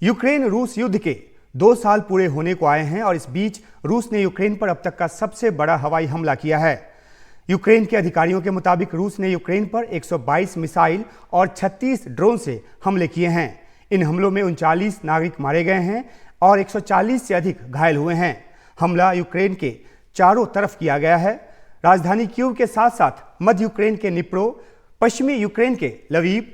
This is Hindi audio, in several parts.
यूक्रेन रूस युद्ध के 2 साल पूरे होने को आए हैं और इस बीच रूस ने यूक्रेन पर अब तक का सबसे बड़ा हवाई हमला किया है। यूक्रेन के अधिकारियों के मुताबिक रूस ने यूक्रेन पर 122 मिसाइल और 36 ड्रोन से हमले किए हैं। इन हमलों में 39 नागरिक मारे गए हैं और 140 से अधिक घायल हुए हैं। हमला यूक्रेन के चारों तरफ किया गया है। राजधानी कीव के साथ साथ मध्य यूक्रेन के निप्रो, पश्चिमी यूक्रेन के लवीव,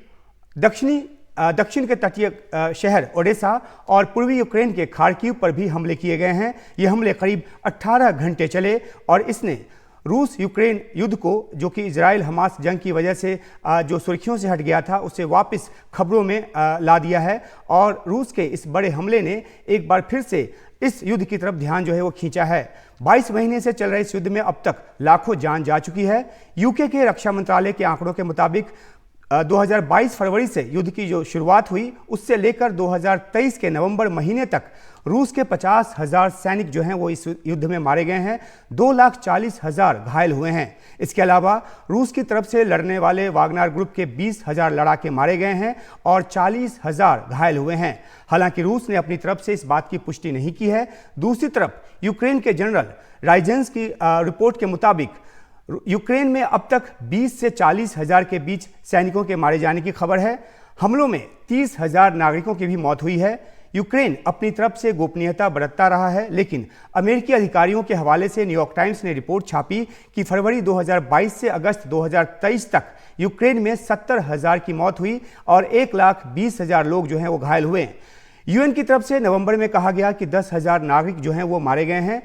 दक्षिण के तटीय शहर ओडेसा और पूर्वी यूक्रेन के खार्किव पर भी हमले किए गए हैं। ये हमले करीब 18 घंटे चले और इसने रूस यूक्रेन युद्ध को, जो कि इजराइल हमास जंग की वजह से जो सुर्खियों से हट गया था, उसे वापस खबरों में ला दिया है। और रूस के इस बड़े हमले ने एक बार फिर से इस युद्ध की तरफ ध्यान जो है वो खींचा है। 22 महीने से चल रहे इस युद्ध में अब तक लाखों जान जा चुकी है। यूके के रक्षा मंत्रालय के आंकड़ों के मुताबिक 2022 फरवरी से युद्ध की जो शुरुआत हुई, उससे लेकर 2023 के नवंबर महीने तक रूस के 50,000 सैनिक जो हैं वो इस युद्ध में मारे गए हैं। 2,40,000 घायल हुए हैं। इसके अलावा रूस की तरफ से लड़ने वाले वागनर ग्रुप के 20,000 लड़ाके मारे गए हैं और 40,000 घायल हुए हैं। हालांकि रूस ने अपनी तरफ से इस बात की पुष्टि नहीं की है। दूसरी तरफ यूक्रेन के जनरल राइजेंस की रिपोर्ट के मुताबिक यूक्रेन में अब तक 20 से 40,000 के बीच सैनिकों के मारे जाने की खबर है। हमलों में 30,000 नागरिकों की भी मौत हुई है। यूक्रेन अपनी तरफ से गोपनीयता बरतता रहा है, लेकिन अमेरिकी अधिकारियों के हवाले से न्यूयॉर्क टाइम्स ने रिपोर्ट छापी कि फरवरी 2022 से अगस्त 2023 तक यूक्रेन में 70,000 की मौत हुई और 1,20,000 लोग जो हैं वो घायल हुए। यूएन की तरफ से नवंबर में कहा गया कि 10,000 नागरिक जो हैं वो मारे गए हैं।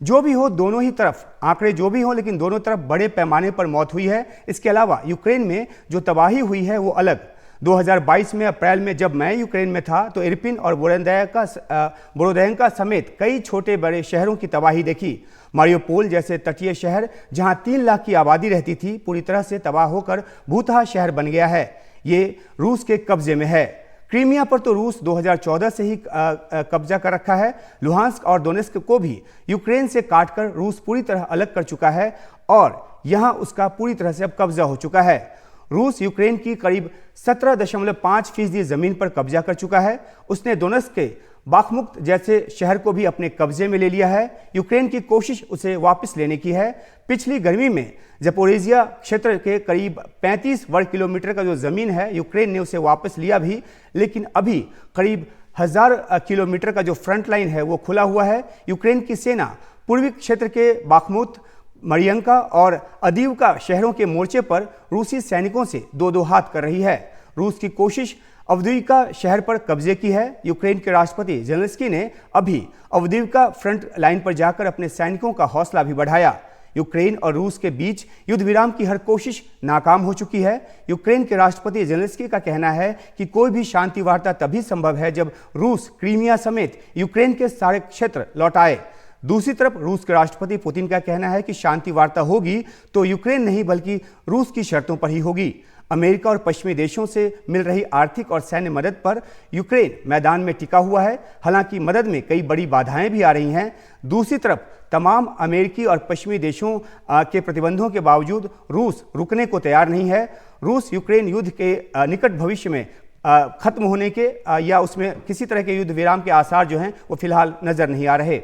जो भी हो, दोनों ही तरफ आंकड़े जो भी हो, लेकिन दोनों तरफ बड़े पैमाने पर मौत हुई है। इसके अलावा यूक्रेन में जो तबाही हुई है वो अलग। 2022 में अप्रैल में जब मैं यूक्रेन में था तो इरपिन और बोरोदेंका समेत कई छोटे बड़े शहरों की तबाही देखी। मारियोपोल जैसे तटीय शहर, जहां 3 लाख की आबादी रहती थी, पूरी तरह से तबाह होकर भूतहा शहर बन गया है। ये रूस के कब्जे में है। क्रीमिया पर तो रूस 2014 से ही कब्जा कर रखा है। लुहांस्क और डोनेस्क को भी यूक्रेन से काटकर रूस पूरी तरह अलग कर चुका है और यहां उसका पूरी तरह से अब कब्जा हो चुका है। रूस यूक्रेन की करीब 17.5% जमीन पर कब्जा कर चुका है। उसने डोनेस्क के बाखमुक्त जैसे शहर को भी अपने कब्जे में ले लिया है। यूक्रेन की कोशिश उसे वापस लेने की है। पिछली गर्मी में ज़पोरिजिया क्षेत्र के करीब 35 वर्ग किलोमीटर का जो जमीन है, यूक्रेन ने उसे वापस लिया भी, लेकिन अभी करीब 1000 किलोमीटर का जो फ्रंट लाइन है वो खुला हुआ है। यूक्रेन की सेना पूर्वी क्षेत्र के बाखमुत, मरियंका और अदीवका शहरों के मोर्चे पर रूसी सैनिकों से दो हाथ कर रही है। रूस की कोशिश अवदीवका शहर पर कब्जे की है। यूक्रेन के राष्ट्रपति जेलेंस्की ने अभी अवदीवका फ्रंट लाइन पर जाकर अपने सैनिकों का हौसला भी बढ़ाया। यूक्रेन और रूस के बीच युद्ध विराम की हर कोशिश नाकाम हो चुकी है। यूक्रेन के राष्ट्रपति जेलेंस्की का कहना है कि कोई भी शांति वार्ता तभी संभव है जब रूस क्रीमिया समेत यूक्रेन के सारे क्षेत्र लौटाए। दूसरी तरफ रूस के राष्ट्रपति पुतिन का कहना है कि शांति वार्ता होगी तो यूक्रेन नहीं बल्कि रूस की शर्तों पर ही होगी। अमेरिका और पश्चिमी देशों से मिल रही आर्थिक और सैन्य मदद पर यूक्रेन मैदान में टिका हुआ है। हालांकि मदद में कई बड़ी बाधाएं भी आ रही हैं। दूसरी तरफ तमाम अमेरिकी और पश्चिमी देशों के प्रतिबंधों के बावजूद रूस रुकने को तैयार नहीं है। रूस यूक्रेन युद्ध के निकट भविष्य में खत्म होने के या उसमें किसी तरह के युद्ध विराम के आसार जो हैं वो फिलहाल नजर नहीं आ रहे।